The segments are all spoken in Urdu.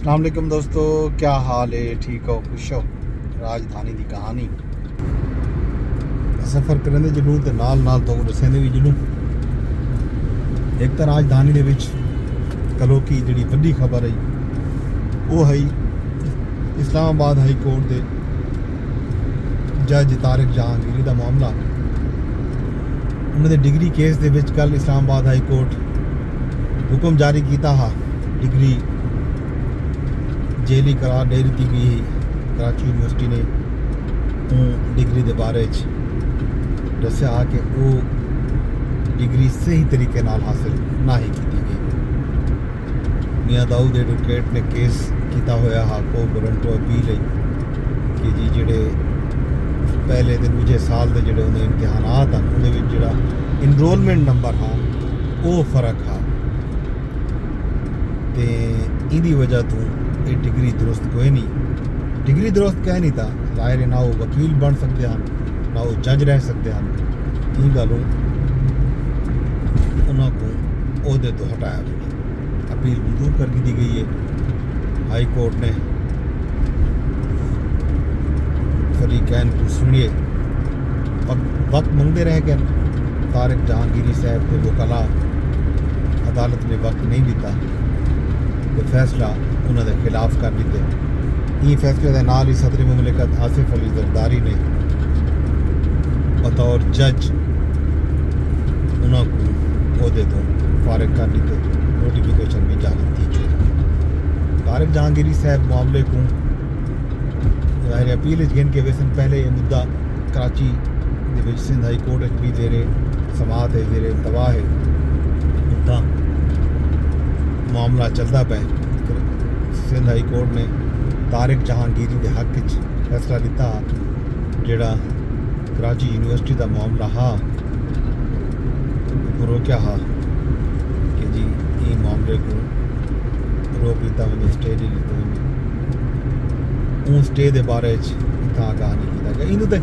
السلام علیکم دوستو، کیا حال ہے؟ ٹھیک ہو؟ خوش ہو؟ راجدھانی دی کہانی سفر کرنے دے جلوں تے نال نال تو دسیں دے بھی جلوں۔ ایک تو راجدھانی دے وچ کلو کی جڑی وڈی خبر ہے وہ ہے اسلام آباد ہائی کورٹ دے جج طارق جہانگیری دا معاملہ۔ انہوں نے ڈگری کیس دے وچ کل اسلام آباد ہائی کورٹ حکم جاری کیتا ہا، ڈگری جیلی قرار دے دیتی گئی کراچی یونیورسٹی نے ڈگری دے بارے دسیا کہ وہ ڈگری صحیح طریقے نال حاصل نہ ہی کی گئی۔ میاں داؤد ایڈوکیٹ نے کیس کیتا ہویا ہا کو گورنٹو اپیل ہے کہ جی جڑے پہلے تے دوجے سال دے جڑے انہیں امتحانات ہیں انہیں وچ جڑا انرولمنٹ نمبر ہاں وہ فرق ہا تے ایندی وجہ تو یہ ڈگری درست کوئی نہیں، ڈگری درست کہہ نہیں تھا ظاہر ہے، نہ وہ وکیل بن سکتے ہیں نہ وہ جج رہ سکتے ہیں۔ یہ گلوں انہوں کو عہدے تو ہٹایا گیا، اپیل منظور کر دی گئی ہے۔ ہائی کورٹ نے فریقین کو سنیے وقت منگتے رہ گئے، طارق جہانگیری صاحب کے وکلا عدالت نے وقت نہیں دیتا تو فیصلہ انہوں نے خلاف کر دیتے۔ یہ فیصلے کے نال ہی صدر مملکت آصف علی زرداری نے بطور جج انہوں کو عہدے تو فارغ کر دیتے، نوٹیفیکیشن بھی جاری کی چکی۔ طارق جہانگیری صاحب معاملے کو ظاہر اپیل گن کے ویسن پہلے یہ مدعا کراچی دے وچ سندھ ہائی کورٹ بھی زیر سماعت ہے، زیر التوا ہے، اتنا معاملہ چلتا پہ سندھ ہائی کورٹ نے طارق جہانگیری کے حق فیصلہ دیتا جڑا کراچی یونیورسٹی کا معاملہ ہا روکیا ہا کہ جی یہ معاملے کو روک دیتا وجہ سٹے نہیں لیتا اون سٹے دے بارے اتنا آگاہ نہیں کیتا گیا۔ انہوں تے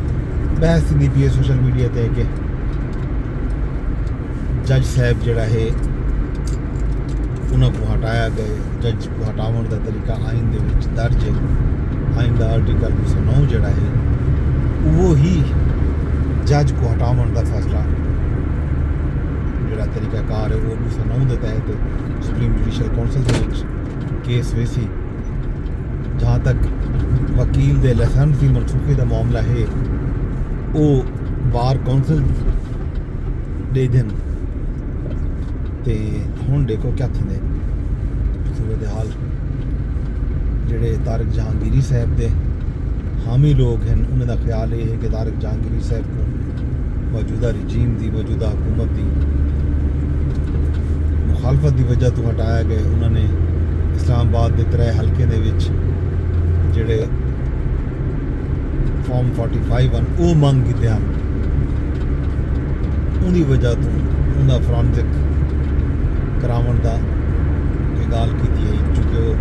بحث دی پی ہے سوشل میڈیا تے کہ جج صاحب جڑا ہے انہوں کو ہٹایا گئے، جج کو ہٹاؤن دا طریقہ آئین دے وچ درج ہے، آئین دا آرٹیکل 209 جڑا ہے وہی جج کو ہٹاؤن دا فیصلہ جڑا طریقہ کار ہے وہ 209 دے تحت supreme judicial council they which case ویسی جہاں تک وکیل دے لائسنس دی منسوخی دا معاملہ ہے وہ بار کونسل دے دن تے ہن دیکھو کیا تھے صورتحال جڑے طارق جہانگیری صاحب دے حامی لوگ ہیں انہوں کا خیال یہ ہے کہ طارق جہانگیری صاحب کو موجودہ رجیم دی موجودہ حکومت دی مخالفت دی وجہ تو ہٹایا گئے۔ انہوں نے اسلام آباد دے 3 حلقے دے وچ جڑے فارم 45 ہیں وہ منگ کیتے ہیں، انہی وجہ تو انہوں فرانزک کراون دا گال کی ہے، چونکہ وہ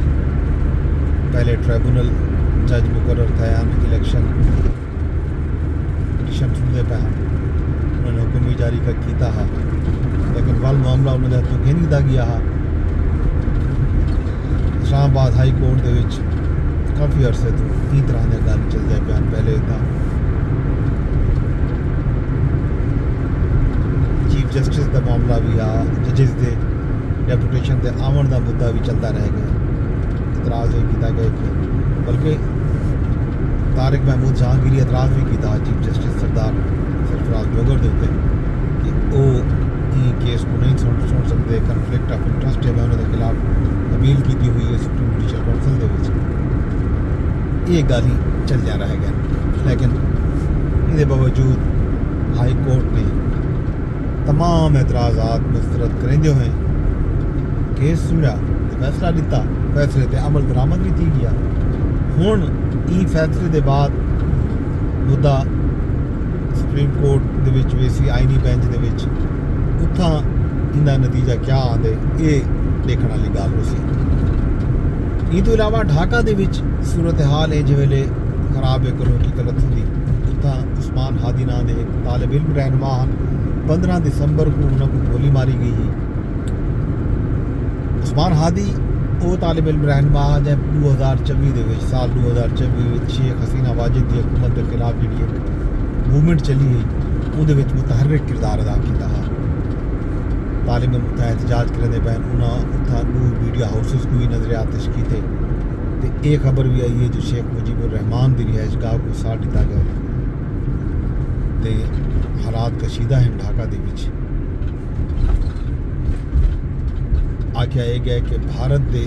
پہلے ٹریبونل جج مقرر تھے الیکشن پٹیشن سنتے پہ انہوں نے حکم بھی جاری کیتا ہا، لیکن وال معاملہ انہوں نے ہاتھوں نہیں دا گیا ہا۔ اسلام آباد ہائی کورٹ دے وچ کافی عرصے تو این طرح کے گل چلتے پہ، پہلے تھا چیف جسٹس کا معاملہ بھی آ، ججز دے ڈیپوٹیشن دے آمن دا مدعا بھی چلتا رہ گیا، اعتراض یہ کیتا گیا کہ بلکہ طارق محمود جہانگیری اعتراض بھی کیتا چیف جسٹس سردار سرفراز لوگر دے اوپر کہ وہ یہ کیس کو نہیں سن سکتے، کنفلکٹ آف انٹرسٹ ہے، میں انہوں کے خلاف اپیل کی ہوئی ہے سپریم جوڈیشل کونسل دے وچ، یہ گل ہی چل جا رہا ہے۔ لیکن اس باوجود ہائی کورٹ نے تمام اعتراضات مسترد کرتے ہوئے کیس سنیا، فیصلہ دیتا، فیصلے تے عمل درآمد بھی تھی گیا۔ ہن ای فیصلے دے بعد مدعا سپریم کورٹ دے وچ ویسی آئینی بینچ دے وچ اتھاں اندا نتیجہ کیا آندے یہ دیکھنے والی گل ہو سی۔ یہ تو علاوہ ڈھاکہ دے وچ صورتحال ہے جی ویلے خراب ہے کرو کی غلط ہوئی، اتھاں عثمان ہادی نام دے ایک طالب علم رہنما ہیں، 15 دسمبر کو انہوں کو گولی ماری گئی۔ عثمان ہادی ਉਹ ਤਾਲਿਬ ਇਲਮ ਰਹਿਨਮਾ ਜਾਂ 2024 ਦੇ ਵਿੱਚ ਸਾਲ 2024 ਵਿੱਚ ਸ਼ੇਖ ਹਸੀਨਾ ਵਾਜਿਦ ਦੀ ਹਕੂਮਤ ਦੇ ਖਿਲਾਫ ਜਿਹੜੀ ਇੱਕ ਮੂਵਮੈਂਟ ਚੱਲੀ ਗਈ ਉਹਦੇ ਵਿੱਚ ਮੁਤਹਰਕ ਕਿਰਦਾਰ ਅਦਾ ਕੀਤਾ ਹੈ ਤਾਲਿਬ ਇਲਮ ਦਾ احتجاج کرنے بین انہاں اتھا دو میڈیا ہاؤسز کو بھی نظریات تش کیتے تے ایک خبر بھی آئی ہے جو شیخ مجیب الرحمان دی رہائش گاہ کو ساڑ دیتا گیا تے حالات کشیدہ ہیں ڈھاکہ دے وچ آکھیا یہ گیا کہ بھارت دے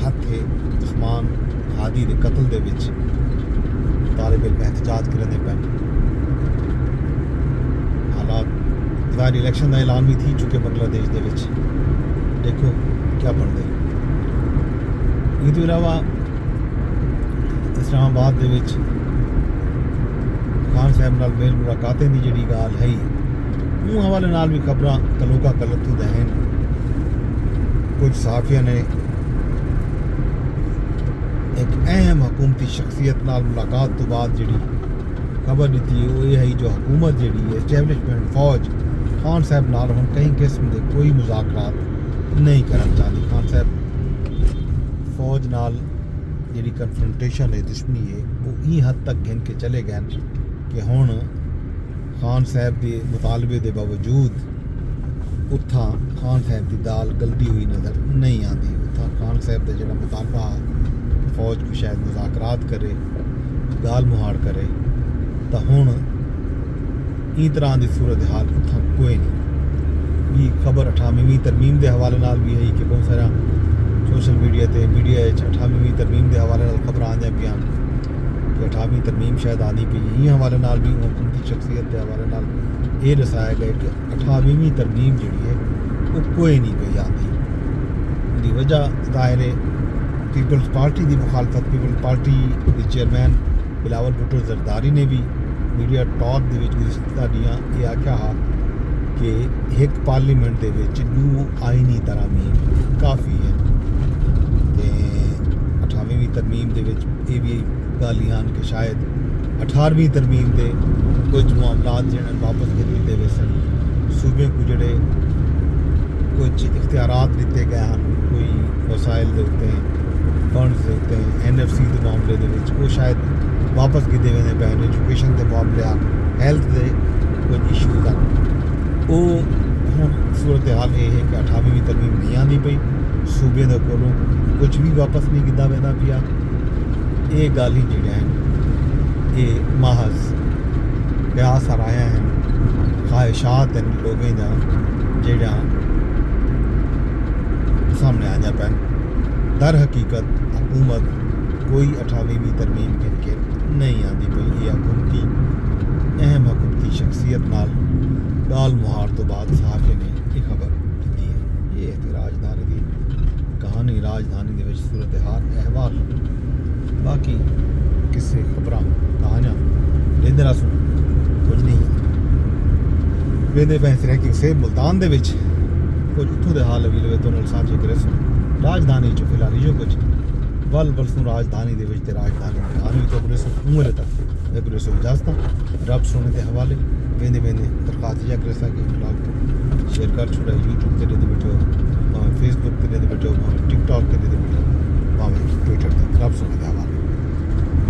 ہاتھ عثمان ہادی دے قتل دے وچ طالب علم احتجاج کرنے پین حالات دیواری الیکشن کا اعلان بھی تھی چکے بنگلہ دیش دے وچ دیکھو کیا بن دے یہ تو علاوہ اسلام آباد دے وچ خان صاحب نال میل ملاقاتیں دی جڑی گال ہے اون حوالے نال بھی خبراں کلوکا غلط ہو دہن کچھ صحافیہ نے ایک اہم حکومتی شخصیت نال ملاقات تو بعد جڑی خبر دیتی ہے وہ یہ ہے جو حکومت جڑی ہے اسٹیبلشمنٹ فوج خان صاحب نال ہن کئی قسم دے کوئی مذاکرات نہیں کرنا چاہتی خان صاحب فوج نال جڑی کنفرنٹیشن ہے دشمنی ہے وہ این حد تک گن کے چلے گئے کہ ہن خان صاحب کے مطالبے دے باوجود اتھا خان صاحب کی دال گلتی ہوئی نظر نہیں آتی اتھا خان صاحب کا جڑا مطالبہ فوج کو شاید مذاکرات کرے گال مہاڑ کرے تو ہن ای طرح دی صورتحال اتھا کوئی نہیں بھی خبر 88ویں ترمیم دے حوالے نال بھی ہے کہ بہت سارا سوشل میڈیا تے میڈیا 88ویں ترمیم دے حوالے نال خبر آندیاں پیاں کہ 88ویں ترمیم شاید آنی پئی ای حوالے نال بھی حکومتی شخصیت دے حوالے نال یہ دسایا گیا کہ 88ویں ترمیم جڑی ہے وہ کوئی نہیں پئی آندی دی وجہ ظاہر ہے پیپلز پارٹی دی مخالفت پیپلز پارٹی دی چیئرمین بلاول بھٹو زرداری نے بھی میڈیا ٹاک دے وچ گزشتہ دیاں یہ آکھیا ہا کہ ایک پارلیمنٹ دے وچ دو آئینی ترامیم کافی ہے تے 88ویں ترمیم دے وچ یہ بھی گالیاں کہ شاید 18ویں ترمیم دے کچھ معاملات جنہیں واپس گھر دے وے سن صوبے کو جڑے کچھ اختیارات دیتے گئے ہیں کوئی وسائل دے ہوتے ہیں فنڈز دے ہوتے ہیں NFC دے معاملے دے وچ وہ شاید واپس گدے ہوئے ہیں بین ایجوکیشن دے معاملے ہیلتھ دے کچھ ایشوز ہیں وہ صورتحال یہ ہے کہ 88ویں ترمیم نہیں آتی پئی صوبے دے کولوں کچھ بھی واپس نہیں گدا وینا پیا یہ گل ہی جڑے ہیں یہ محض قیاس آرایا ہیں خواہشات ہیں لوگیں دا جڑا سامنے آ جا پین در حقیقت حکومت کوئی 88ویں ترمیم گن کے نہیں آتی پئی یہ حکومتی اہم حکومتی شخصیت نال گال مہار تو بعد صحافی نے یہ خبر دیتی ہے یہ تھی راجدھانی کی کہانی راجدھانی دے وچ صورتحال احوال باقی کسے خبراں کہانیاں لیندے رہسوں کچھ نہیں ویندے پئے رہ کہ سیب ملتان دے وچ کچھ اتھوں دے حال ابھی لوے تو نال سانجھے کرے سوں راجدھانی چ فی الحال جو کچھ ول سوں راجدھانی دے وچ تے راجدھانی کہانی تو کرے سوں عمر تک کرے سوں اجازت رب سونے دے حوالے ویندے درخواست یا کرے سا کہ بلاگ شیئر کر چھوڑا یوٹیوب تے دے بیٹھو فیس بک تے دے بیٹھو ٹک ٹاک تے دے بیٹھو ٹویٹر تے رب سونے دے حوالے